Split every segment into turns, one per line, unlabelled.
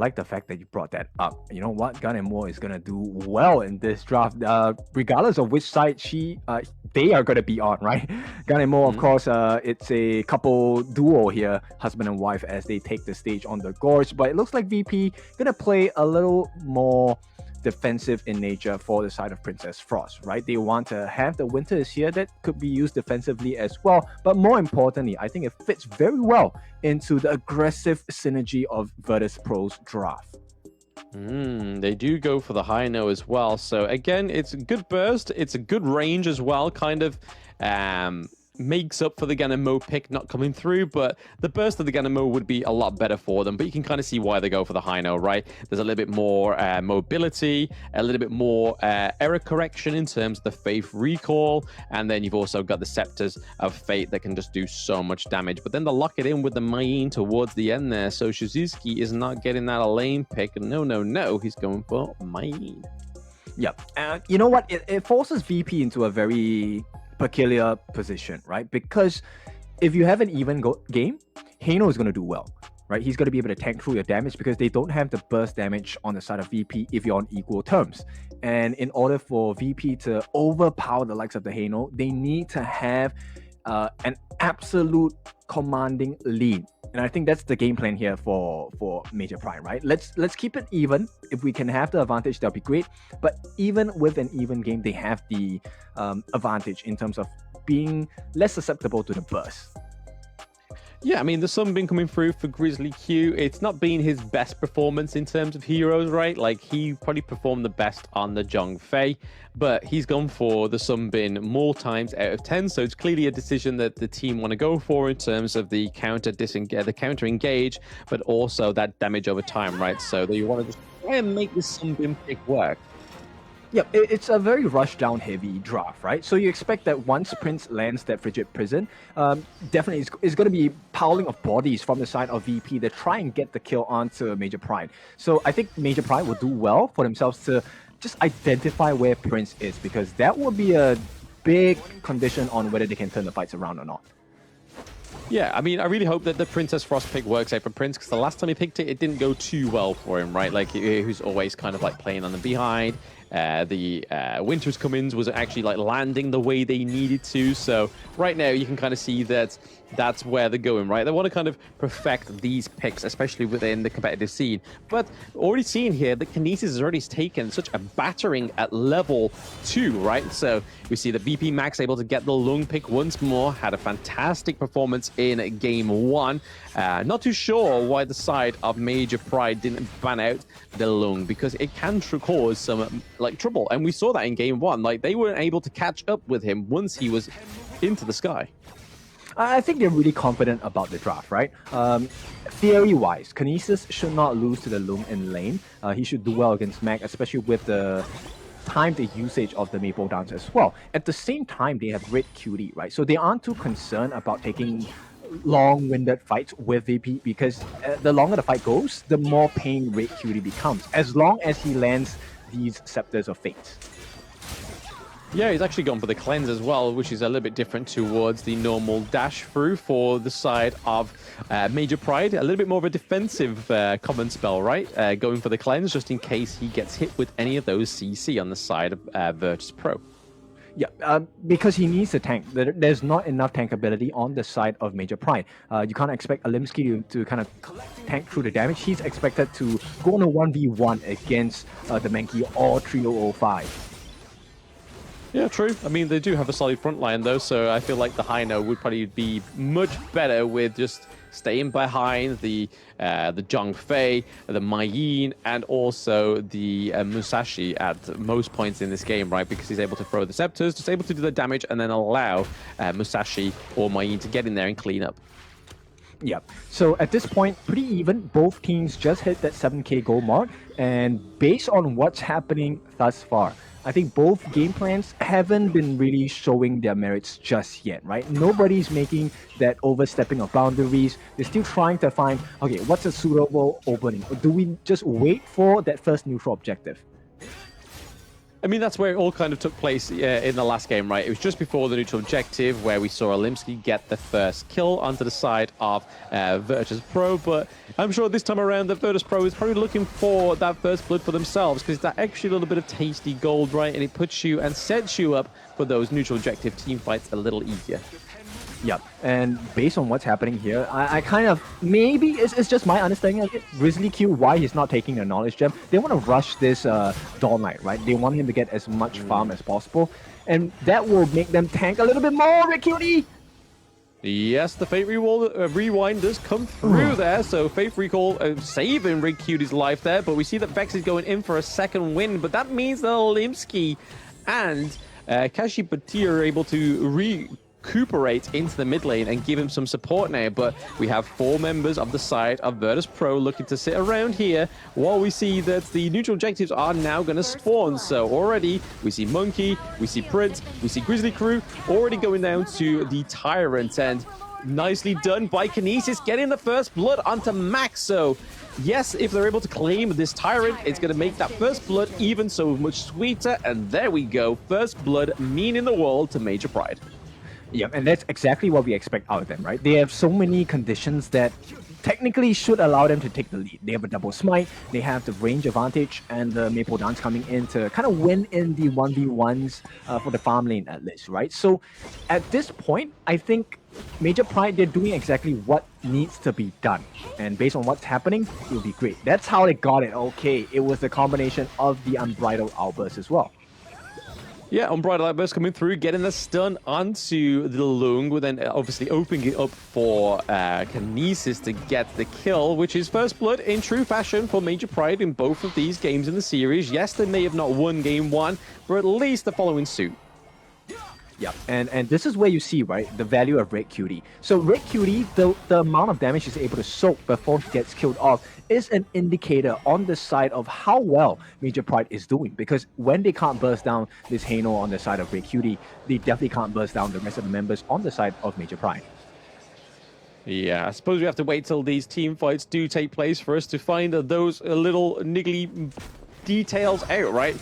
like the fact that you brought that up. You know what? Gun and More is gonna do well in this draft, regardless of which side they are gonna be on, right? Gun and More, of course, it's a couple duo here, husband and wife, as they take the stage on the Gorge. But it looks like VP gonna play a little more defensive in nature for the side of Princess Frost, right? They want to have the Winters here that could be used defensively as well. But more importantly, I think it fits very well into the aggressive synergy of Virtus Pro's draft.
They do go for the high no as well. So again, it's a good burst. It's a good range as well. Kind of makes up for the Ganemo pick not coming through, but the burst of the Ganemo would be a lot better for them. But you can kind of see why they go for the high no, right? There's a little bit more mobility, a little bit more error correction in terms of the Faith recall, and then you've also got the Scepters of Fate that can just do so much damage. But then they lock it in with the Mayin towards the end there, so Shizuki is not getting that lane pick. No, he's going for Mayin.
Yeah, you know what? It forces VP into a very peculiar position, right? Because if you have an even game, Heino is going to do well, right? He's going to be able to tank through your damage because they don't have the burst damage on the side of VP if you're on equal terms. And in order for VP to overpower the likes of the Heino, they need to have an absolute commanding lead. And I think that's the game plan here for Major Prime, right? Let's keep it even. If we can have the advantage, that'll be great. But even with an even game, they have the advantage in terms of being less susceptible to the burst.
Yeah, I mean, the Sunbeam coming through for Grizzly Q. It's not been his best performance in terms of heroes, right? Like, he probably performed the best on the Zhongfei, but he's gone for the Sunbeam more times out of 10, so it's clearly a decision that the team want to go for in terms of the counter engage, but also that damage over time, right? So they want to just try and make this Sunbeam pick work.
Yeah, it's a very rush-down heavy draft, right? So you expect that once Prince lands that Frigid Prison, definitely it's going to be piling of bodies from the side of VP that try and get the kill onto Major Prime. So I think Major Prime will do well for themselves to just identify where Prince is, because that will be a big condition on whether they can turn the fights around or not.
Yeah, I mean, I really hope that the Princess Frost pick works out for Prince, because the last time he picked it, it didn't go too well for him, right? Like, who's always kind of like playing on the behind. The Winter's Come-ins was actually like landing the way they needed to. So right now you can kind of see that that's where they're going, right? They want to kind of perfect these picks, especially within the competitive scene. But already seeing here that Kinesis has already taken such a battering at level 2, right? So we see that VP Max able to get the Lung pick once more, had a fantastic performance in game 1. Not too sure why the side of Major Pride didn't ban out the Lung, because it can cause some like trouble, and we saw that in game 1. Like, they weren't able to catch up with him once he was into the sky.
I think they're really confident about the draft, right? Theory-wise, Kinesis should not lose to the Lung in lane. He should do well against Mag, especially with the timed usage of the Maple Dance as well. At the same time, they have great QD, right? So they aren't too concerned about taking long-winded fights with VP, because the longer the fight goes, the more pain rate QD becomes, as long as he lands these Scepters of Fate.
Yeah, he's actually gone for the cleanse as well, which is a little bit different towards the normal dash through for the side of Major Pride. A little bit more of a defensive common spell, right? Going for the cleanse just in case he gets hit with any of those CC on the side of Virtus Pro.
Yeah, because he needs a tank. There's not enough tank ability on the side of Major Pride. You can't expect Alimsky to kind of tank through the damage. He's expected to go on a 1v1 against the Mankey or Trio 05.
Yeah, true. I mean, they do have a solid front line, though, so I feel like the Heino would probably be much better with just staying behind the Zhongfei, the Mayin, and also the Musashi at most points in this game, right? Because he's able to throw the Scepters, just able to do the damage, and then allow Musashi or Mayin to get in there and clean up.
Yeah, so at this point, pretty even. Both teams just hit that 7k goal mark, and based on what's happening thus far, I think both game plans haven't been really showing their merits just yet, right? Nobody's making that overstepping of boundaries. They're still trying to find, okay, what's a suitable opening? Or do we just wait for that first neutral objective?
I mean, that's where it all kind of took place in the last game, right? It was just before the neutral objective where we saw Alimsky get the first kill onto the side of Virtus Pro, but I'm sure this time around that Virtus Pro is probably looking for that first blood for themselves, because that extra little bit of tasty gold, right? And it puts you and sets you up for those neutral objective team fights a little easier.
Yep, and based on what's happening here, I kind of, maybe it's just my understanding of it, Grizzly Q, why he's not taking the knowledge gem. They want to rush this Dawn Knight, right? They want him to get as much farm as possible, and that will make them tank a little bit more, Red Cutie!
Yes, the Fate Rewind does come through there, so Fate Recall saving Rig Cutie's life there, but we see that Vex is going in for a second win, but that means that Alimsky and Kashi Batir are able to recuperate into the mid lane and give him some support now, but we have 4 members of the side of Virtus Pro looking to sit around here while we see that the neutral objectives are now going to spawn. So already we see Monkey, we see Prince, we see Grizzly Crew already going down to the Tyrant, and nicely done by Kinesis getting the first blood onto Max. So yes, if they're able to claim this Tyrant, it's going to make that first blood even so much sweeter, and there we go, first blood meaning the world to Major Pride.
Yeah, and that's exactly what we expect out of them, right? They have so many conditions that technically should allow them to take the lead. They have a double smite, they have the range advantage, and the Maple Dance coming in to kind of win in the 1v1s for the farm lane at least, right? So at this point, I think Major Pride, they're doing exactly what needs to be done. And based on what's happening, it will be great. That's how they got it. Okay, it was the combination of the Unbridled Outburst as well.
Yeah, Unbridled Outburst coming through, getting the stun onto the Lung, but then obviously opening it up for Kinesis to get the kill, which is first blood in true fashion for Major Pride in both of these games in the series. Yes, they may have not won game 1, but at least they're following suit.
Yeah, and this is where you see, right, the value of Red Cutie. So Red Cutie, the amount of damage he's able to soak before he gets killed off is an indicator on the side of how well Major Pride is doing. Because when they can't burst down this Hano on the side of Red Cutie, they definitely can't burst down the rest of the members on the side of Major Pride.
Yeah, I suppose we have to wait till these team fights do take place for us to find those little niggly details out, right?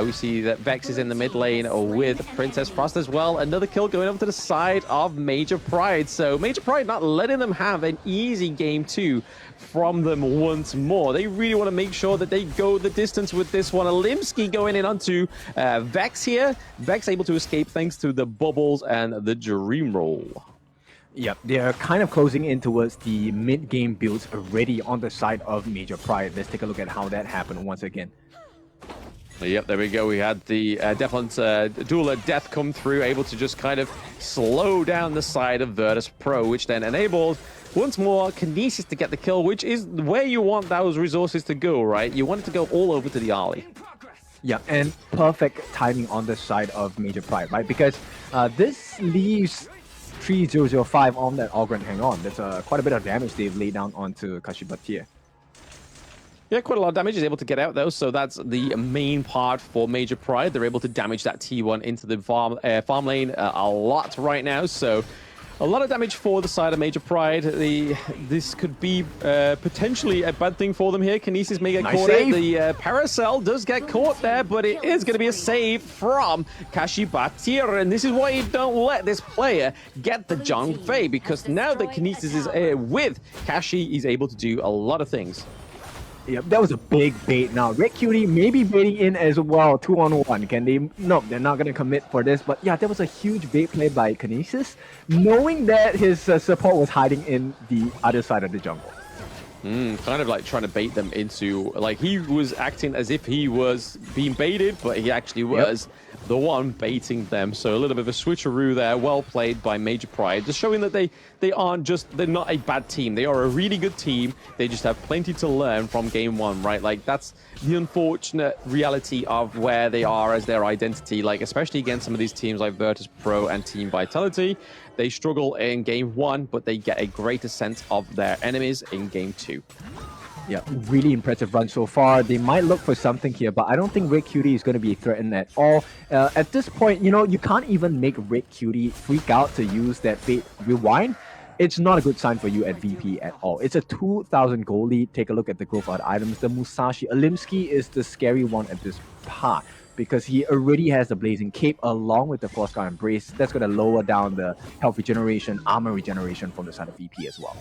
We see that Vex is in the mid lane with Princess Frost as well. Another kill going over to the side of Major Pride. So Major Pride not letting them have an easy game 2 from them once more. They really want to make sure that they go the distance with this one. Alimsky going in onto Vex here. Vex able to escape thanks to the bubbles and the dream roll.
Yep, they're kind of closing in towards the mid-game builds already on the side of Major Pride. Let's take a look at how that happened once again.
Yep, there we go. We had the Defiant Duel of Death come through, able to just kind of slow down the side of Virtus Pro, which then enabled, once more, Kinesis to get the kill, which is where you want those resources to go, right? You want it to go all over to the alley.
Yeah, and perfect timing on the side of Major Pride, right? Because this leaves 3005 on that Ogryn Hang On. That's quite a bit of damage they've laid down onto Kashibatir.
Yeah, quite a lot of damage. Is able to get out though, so that's the main part for Major Pride. They're able to damage that T1 into the farm lane a lot right now, so a lot of damage for the side of Major Pride. This could be potentially a bad thing for them here. Kinesis may get caught out. The Paracel does get caught there, but it is going to be a save from Kashi Batir. And this is why you don't let this player get the Zhang Fei, because now that Kinesis is with Kashi, he's able to do a lot of things.
Yep, that was a big bait. Now, Red Cutie may be baiting in as well, 2-on-1. Can they? No, they're not going to commit for this. But yeah, that was a huge bait play by Kinesis, knowing that his support was hiding in the other side of the jungle.
Kind of like trying to bait them into, like he was acting as if he was being baited, but he actually was the one baiting them. So a little bit of a switcheroo there. Well played by Major Pride, just showing that they're not a bad team. They are a really good team. They just have plenty to learn from game 1, right? Like that's the unfortunate reality of where they are as their identity, like especially against some of these teams like Virtus Pro and Team Vitality. They struggle in game 1, but they get a greater sense of their enemies in game 2.
Yeah, really impressive run so far. They might look for something here, but I don't think Red Cutie is going to be threatened at all. At this point, you know, you can't even make Red Cutie freak out to use that Fate Rewind. It's not a good sign for you at VP at all. It's a 2,000 gold lead. Take a look at the growth of the items. The Musashi Alimsky is the scary one at this part. because he already has the Blazing Cape along with the Frost Guard Embrace. That's going to lower down the health regeneration, armor regeneration from the side of VP as well.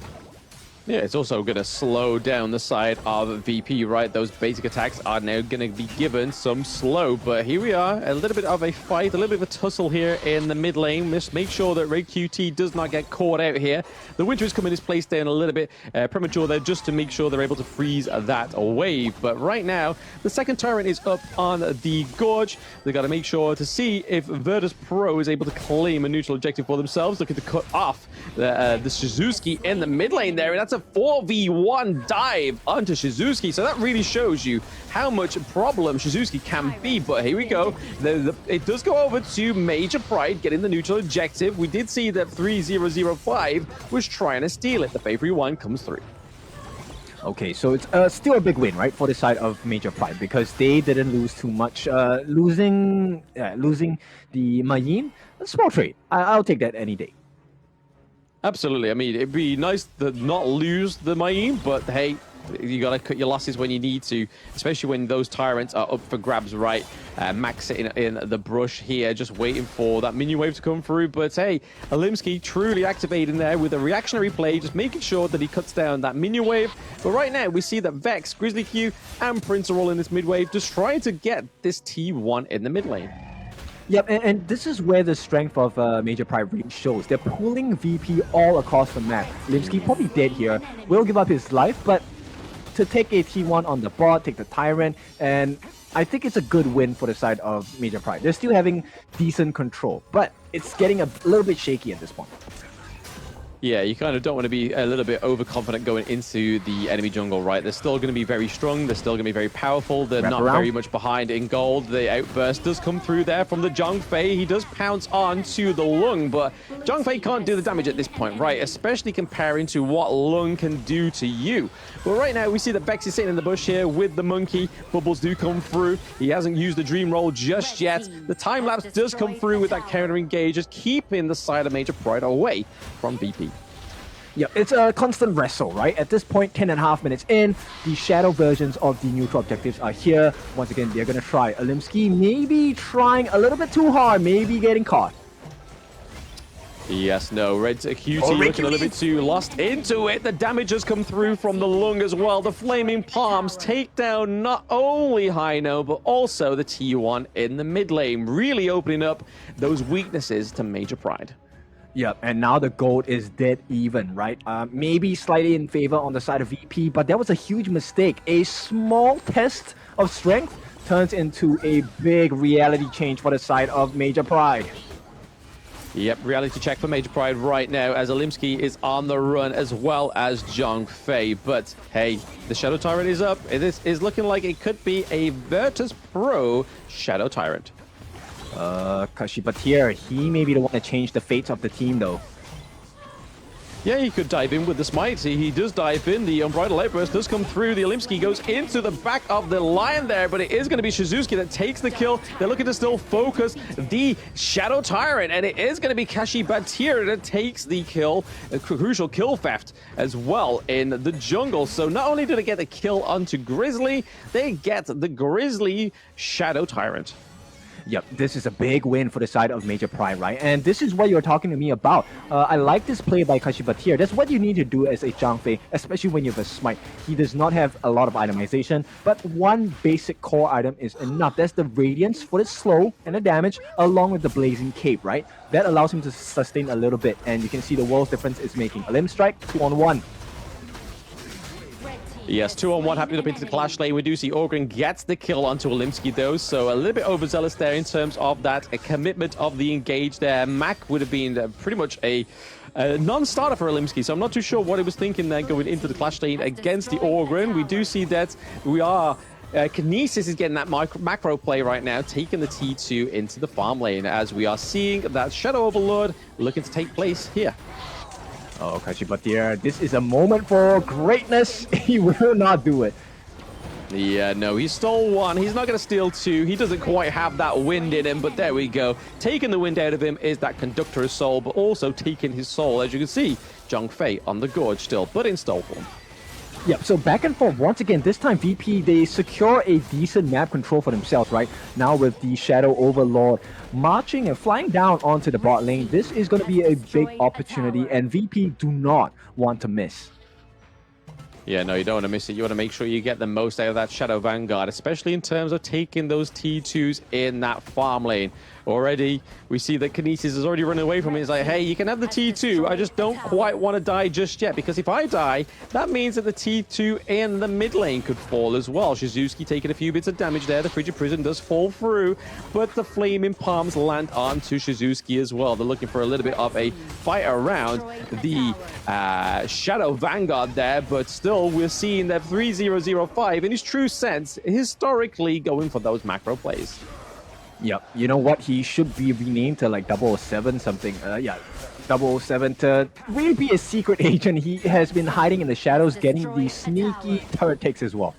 Yeah, it's also going to slow down the side of VP, right? Those basic attacks are now going to be given some slow. But here we are, a little bit of a fight, a little bit of a tussle here in the mid lane. Just make sure that Red QT does not get caught out here. The Winter is coming his place down a little bit premature there, just to make sure they're able to freeze that wave. But right now, the second Tyrant is up on the Gorge. They got to make sure to see if Virtus Pro is able to claim a neutral objective for themselves, looking to cut off the Shizuki in the mid lane there. And that's a 4v1 dive onto Shizuki, so that really shows you how much problem Shizuki can be. But here we go. It does go over to Major Pride, getting the neutral objective. We did see that 3005 was trying to steal it. The Favorite one comes through.
Okay, so it's still a big win, right, for the side of Major Pride, because they didn't lose too much. Losing the Mayin, a small trade. I'll take that any day.
Absolutely. I mean, it'd be nice to not lose the Mayin, but hey, you gotta cut your losses when you need to, especially when those Tyrants are up for grabs, right? Max sitting in the brush here, just waiting for that minion wave to come through. But hey, Alimsky truly activating there with a reactionary play, just making sure that he cuts down that minion wave. But right now, we see that Vex, Grizzly Q, and Prince are all in this mid wave, just trying to get this T1 in the mid lane.
Yep, and this is where the strength of Major Pride really shows. They're pulling VP all across the map. Limsky probably dead here, will give up his life, but to take a T1 on the bot, take the Tyrant, and I think it's a good win for the side of Major Pride. They're still having decent control, but it's getting a little bit shaky at this point.
Yeah, you kind of don't want to be a little bit overconfident going into the enemy jungle, right? They're still going to be very strong. They're still going to be very powerful. They're not very much behind in gold. The outburst does come through there from the Zhongfei. He does pounce on to the Lung, but Zhongfei can't do the damage at this point, right? Especially comparing to what Lung can do to you. But right now, we see that Vex is sitting in the bush here with the monkey. Bubbles do come through. He hasn't used the Dream Roll just yet. The time lapse does come through with that counter engage, just keeping the side of Major Pride away from VP.
Yeah, it's a constant wrestle, right? At this point, 10.5 minutes in, the shadow versions of the neutral objectives are here. Once again, they're going to try. Alimsky maybe trying a little bit too hard, maybe getting caught.
Yes, no, Red QT looking a little bit too lost into it. The damage has come through from the Lung as well. The Flaming Palms take down not only Hino, but also the T1 in the mid lane, really opening up those weaknesses to Major Pride.
Yep, and now the gold is dead even, right? Maybe slightly in favor on the side of VP, but that was a huge mistake. A small test of strength turns into a big reality change for the side of Major Pride.
Yep, reality check for Major Pride right now as Alimsky is on the run as well as Zhongfei. But hey, the Shadow Tyrant is up. This is looking like it could be a Virtus Pro Shadow Tyrant.
Kashibatir, he may be the one to change the fates of the team, though.
Yeah, he could dive in with the smite. He does dive in. The Unbridled Outburst does come through. The Alimsky goes into the back of the line there, but it is going to be Shizuki that takes the kill. They're looking to still focus the Shadow Tyrant, and it is going to be Kashibatir that takes the kill, a crucial kill theft as well in the jungle. So not only do they get the kill onto Grizzly, they get the Grizzly Shadow Tyrant.
Yep, this is a big win for the side of Major Pride, right? And this is what you're talking to me about. I like this play by Kashibatir. That's what you need to do as a Zhongfei, especially when you have a smite. He does not have a lot of itemization, but one basic core item is enough. That's the Radiance for the slow and the damage, along with the Blazing Cape, right? That allows him to sustain a little bit, and you can see the world's difference is making. A limb strike, 2-on-1.
Yes, 2-on-1 happening up into the clash lane. We do see Orgren gets the kill onto Alimsky, though, so a little bit overzealous there in terms of that commitment of the engage there. Mac would have been pretty much a non-starter for Alimsky, so I'm not too sure what he was thinking there going into the clash lane against the Orgren. We do see that Kinesis is getting that macro play right now, taking the T2 into the farm lane, as we are seeing that Shadow Overlord looking to take place here.
Oh, Kashibatir, this is a moment for greatness. He will not do it.
Yeah, no, he stole one. He's not going to steal two. He doesn't quite have that wind in him, but there we go. Taking the wind out of him is that Conductor of Soul, but also taking his soul, as you can see, Zhongfei on the Gorge still, but in stole form.
Yeah, so back and forth once again. This time VP, they secure a decent map control for themselves, right? Now with the Shadow Overlord marching and flying down onto the bot lane, this is going to be a big opportunity, and VP do not want to miss.
Yeah, no, you don't want to miss it. You want to make sure you get the most out of that Shadow Vanguard, especially in terms of taking those T2s in that farm lane. Already, we see that Kinesis is already running away from it. He's like, hey, you can have the T2. I just don't quite want to die just yet, because if I die, that means that the T2 in the mid lane could fall as well. Shizuki taking a few bits of damage there. The Frigid Prison does fall through, but the Flaming Palms land onto Shizuki as well. They're looking for a little bit of a fight around the Shadow Vanguard there, but still, we're seeing that 3005 in his true sense, historically going for those macro plays.
Yep, you know what? He should be renamed to like 007 something. Yeah, 007 to really be a secret agent. He has been hiding in the shadows, getting these sneaky turret takes as well.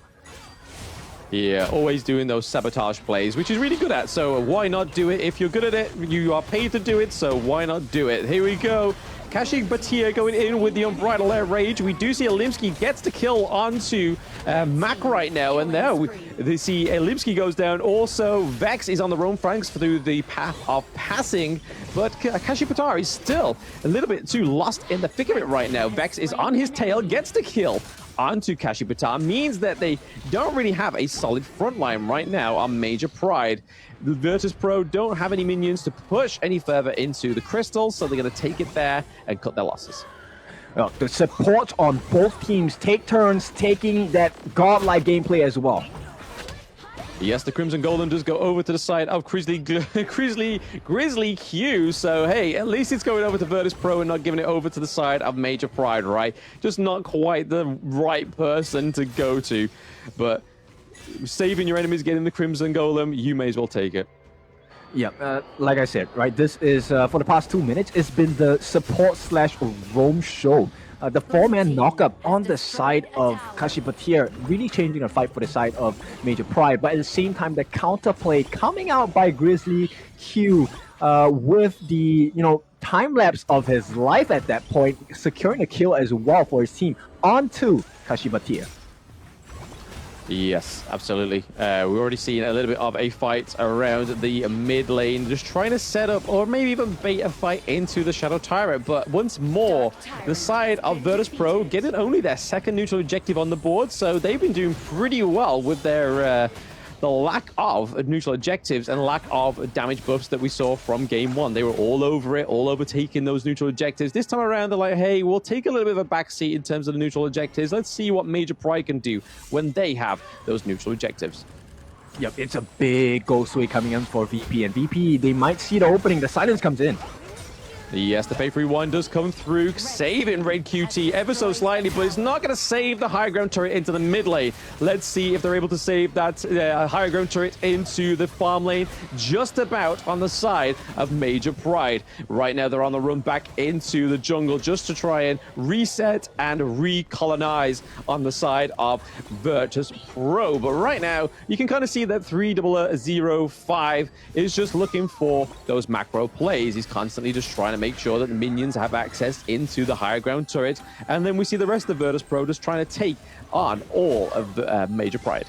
Yeah, always doing those sabotage plays, which is really good at. So why not do it? If you're good at it, you are paid to do it, so why not do it? Here we go. Kashi Batia going in with the Unbridled Air Rage. We do see Alimsky gets the kill onto Mac right now, and now we see Alimsky goes down. Also, Vex is on the roam flanks through the path of passing, but Kashi Batia is still a little bit too lost in the thick of it right now. Vex is on his tail, gets the kill onto Kashi Batia, means that they don't really have a solid front line right now on Major Pride. The Virtus Pro don't have any minions to push any further into the crystal, so they're going to take it there and cut their losses.
Well, the support on both teams take turns taking that godlike gameplay as well.
Yes, the Crimson Golem does go over to the side of Grizzly Q. So, hey, at least it's going over to Virtus Pro and not giving it over to the side of Major Pride, right? Just not quite the right person to go to. But saving your enemies, getting the Crimson Golem, you may as well take it.
Yeah, like I said, right, this is, for the past 2 minutes, it's been the support/roam show. The 4-man knockup on the side of Kashi Batia, really changing the fight for the side of Major Pride, but at the same time, the counterplay coming out by Grizzly Q with the, time lapse of his life at that point, securing a kill as well for his team onto Kashi Batia.
Yes, absolutely. We've already seen a little bit of a fight around the mid lane, just trying to set up or maybe even bait a fight into the Shadow Tyrant. But once more, the side of Virtus Pro getting only their second neutral objective on the board, so they've been doing pretty well with their the lack of neutral objectives and lack of damage buffs that we saw from Game 1. They were all over it, all over taking those neutral objectives. This time around, they're like, hey, we'll take a little bit of a backseat in terms of the neutral objectives. Let's see what Major Pride can do when they have those neutral objectives.
Yep, it's a big ghost wave coming in for VP, and VP, they might see the opening. The silence comes in.
Yes, the Faithful One does come through, saving Red QT ever so slightly, but it's not going to save the high ground turret into the mid lane. Let's see if they're able to save that high ground turret into the farm lane, just about on the side of Major Pride. Right now, they're on the run back into the jungle just to try and reset and recolonize on the side of Virtus Pro. But right now, you can kind of see that 3005 is just looking for those macro plays. He's constantly just trying to make sure that the minions have access into the higher ground turret, and then we see the rest of Virtus Pro just trying to take on all of Major Pride.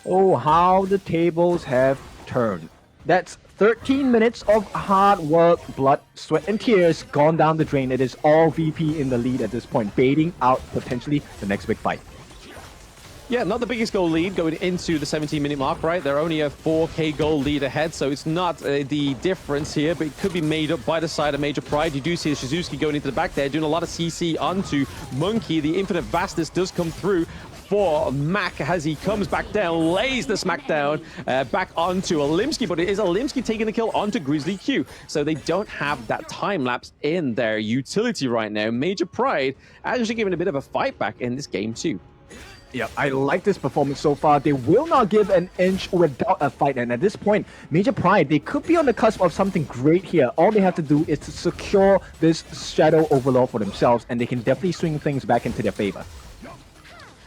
Oh, how the tables have turned. That's 13 minutes of hard work, blood, sweat, and tears gone down the drain. It is all VP in the lead at this point, baiting out potentially the next big fight.
Yeah, not the biggest goal lead going into the 17-minute mark, right? They're only a 4K goal lead ahead, so it's not the difference here, but it could be made up by the side of Major Pride. You do see Shizuki going into the back there, doing a lot of CC onto Monkey. The Infinite Vastness does come through for Mac as he comes back down, lays the smackdown back onto Alimsky, but it is Alimsky taking the kill onto Grizzly Q. So they don't have that time lapse in their utility right now. Major Pride actually giving a bit of a fight back in this game too.
Yeah, I like this performance so far. They will not give an inch without a fight. And at this point, Major Pride, they could be on the cusp of something great here. All they have to do is to secure this Shadow Overlord for themselves, and they can definitely swing things back into their favor.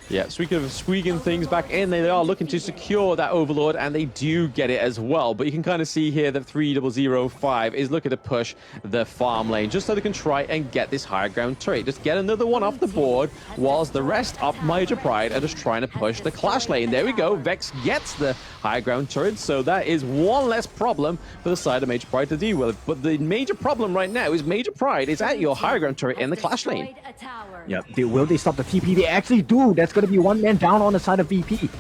Yeah, squeaking things back in. They are looking to secure that Overlord, and they do get it as well. But you can kind of see here that 3005 is looking to push the farm lane just so they can try and get this higher ground turret. Just get another one off the board, whilst the rest of Major Pride are just trying to push the Clash lane. There we go. Vex gets the higher ground turret, so that is one less problem for the side of Major Pride to deal with. But the major problem right now is Major Pride is at your higher ground turret in the Clash lane.
Yeah, will they stop the TP? They actually do. That's going to be one man down on the side of VP.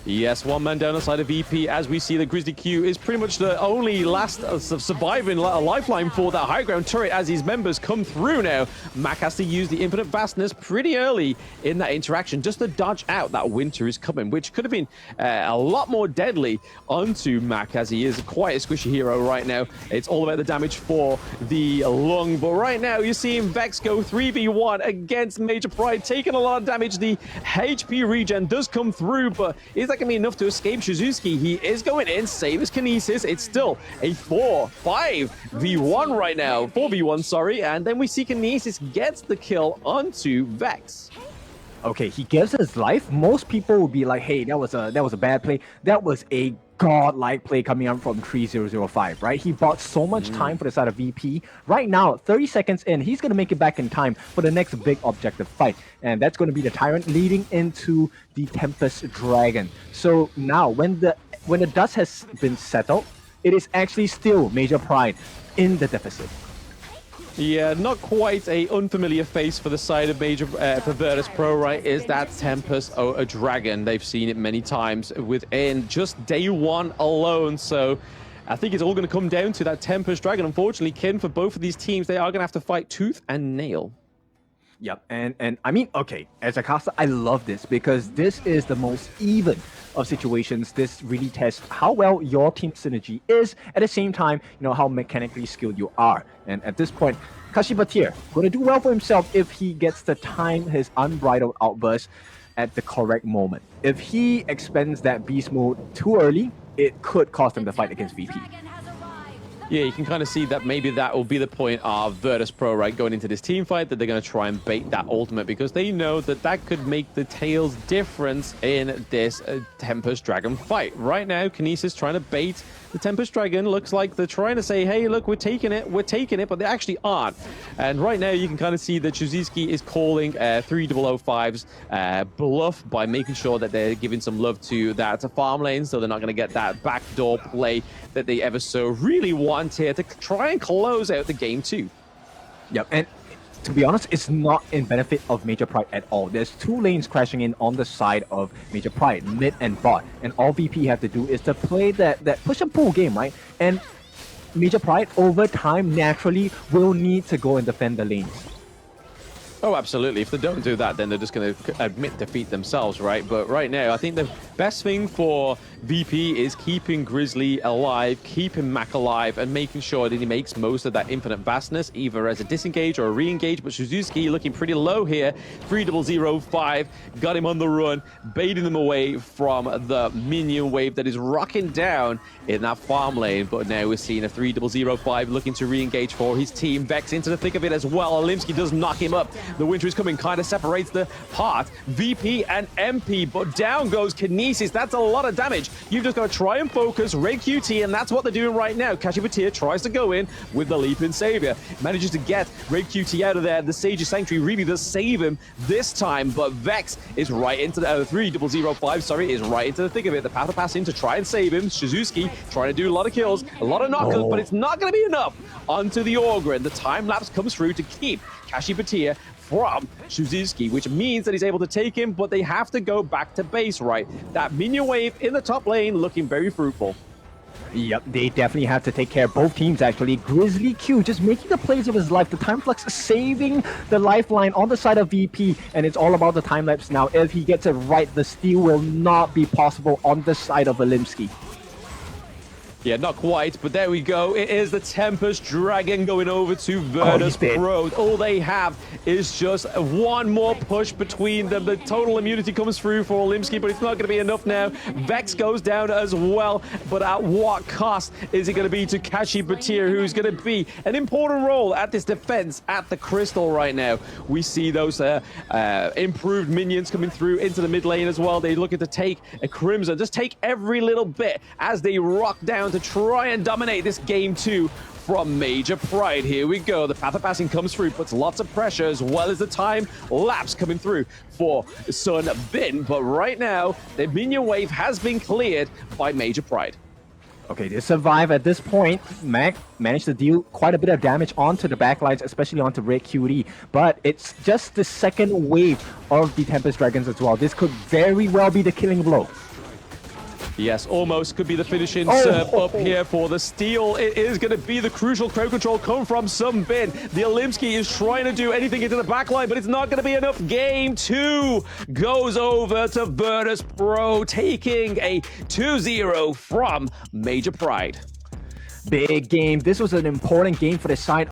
Yes, one man down on the side of VP. As we see, the Grizzly Q is pretty much the only last surviving lifeline for that high ground turret as his members come through now. Mac has to use the infinite vastness pretty early in that interaction just to dodge out that winter is coming, which could have been a lot more deadly onto Mac, as he is quite a squishy hero right now. It's all about the damage for the lung, but right now you're seeing Vex go 3v1 against Major Pride, taking a lot of damage. The HP regen does come through, but is that going to be enough to escape Shizuki? He is going in, save his Kinesis. It's still a 4-5v1 right now. 4v1, sorry. And then we see Kinesis gets the kill onto Vex.
Okay, he gives his life. Most people would be like, hey, that was a bad play. That was a godlike play coming out from 3005, right? He bought so much time for the side of VP. Right now, 30 seconds in, he's going to make it back in time for the next big objective fight. And that's going to be the Tyrant leading into the Tempest Dragon. So now, when the dust has been settled, it is actually still Major Pride in the deficit.
Yeah, not quite a unfamiliar face for the side of Major for Virtus Pro, right? Is that Tempest a dragon? They've seen it many times within just day one alone. So I think it's all going to come down to that Tempest Dragon. Unfortunately, Kin, for both of these teams, they are going to have to fight tooth and nail.
Yep, and I mean, okay, as a caster, I love this because this is the most even of situations. This really tests how well your team synergy is, at the same time, you know, how mechanically skilled you are. And at this point, Kashibatir going to do well for himself if he gets to time his unbridled outburst at the correct moment. If he expends that beast mode too early, it could cost him the fight against VP.
Yeah, you can kind of see that maybe that will be the point of Virtus Pro, right, going into this team fight, that they're going to try and bait that ultimate because they know that that could make the tails difference in this Tempest Dragon fight. Right now, Kinesis trying to bait the Tempest Dragon. Looks like they're trying to say, hey, look, we're taking it, but they actually aren't. And right now, you can kind of see that Shizuki is calling 3005's bluff by making sure that they're giving some love to that farm lane, so they're not going to get that backdoor play that they ever so really want here to try and close out the game 2.
Yep, and to be honest, it's not in benefit of Major Pride at all. There's two lanes crashing in on the side of Major Pride, mid and bot, and all VP have to do is to play that push and pull game, right? And Major Pride, over time, naturally will need to go and defend the lanes.
Oh, absolutely. If they don't do that, then they're just going to admit defeat themselves, right? But right now, I think the best thing for VP is keeping Grizzly alive, keeping Mac alive, and making sure that he makes most of that infinite vastness, either as a disengage or a re-engage. But Shizuki looking pretty low here. 3005 got him on the run, baiting them away from the minion wave that is rocking down in that farm lane. But now we're seeing a 3005 looking to re-engage for his team. Vex into the thick of it as well. Olimsky does knock him up. The winter is coming, kind of separates the part. VP and MP, but down goes Kinesis. That's a lot of damage. You've just got to try and focus Red QT, and that's what they're doing right now. Kashibatir tries to go in with the Leaping Savior. Manages to get Red QT out of there. The Sage's Sanctuary really does save him this time, but Vex is right into the 3005, sorry, is right into the thick of it. The Path of Passing to try and save him. Shizuki trying to do a lot of kills, a lot of knockers, but it's not going to be enough onto the Ogre. The time lapse comes through to keep Kashibatir from Shizuki, which means that he's able to take him, but they have to go back to base, right? That minion wave in the top lane looking very fruitful.
Yep, they definitely have to take care of both teams, actually. Grizzly Q just making the plays of his life. The time flux saving the lifeline on the side of VP, and it's all about the time lapse now. If he gets it right, the steal will not be possible on the side of Olimsky.
Yeah, not quite, but there we go. It is the Tempest Dragon going over to Virtus
dead.
Pro. All they have is just one more push between them. The total immunity comes through for Olimsky, but it's not going to be enough now. Vex goes down as well, but at what cost is it going to be to Kashi Batir, who's going to be an important role at this defense at the Crystal right now? We see those improved minions coming through into the mid lane as well. They're looking to take a Crimson, just take every little bit as they rock down to try and dominate this game 2 from Major Pride. Here we go. The Path of Passing comes through, puts lots of pressure as well as the time lapse coming through for Sun Bin. But right now, the minion wave has been cleared by Major Pride.
Okay, they survive at this point. Mac managed to deal quite a bit of damage onto the backlines, especially onto Red QD. But it's just the second wave of the Tempest Dragons as well. This could very well be the killing blow.
Yes, almost could be the finishing serve up here for the steal. It is going to be the crucial crowd control come from Sun Bin. The Olimsky is trying to do anything into the backline, but it's not going to be enough. Game 2 goes over to Virtus Pro, taking a 2-0 from Major Pride.
Big game. This was an important game for the side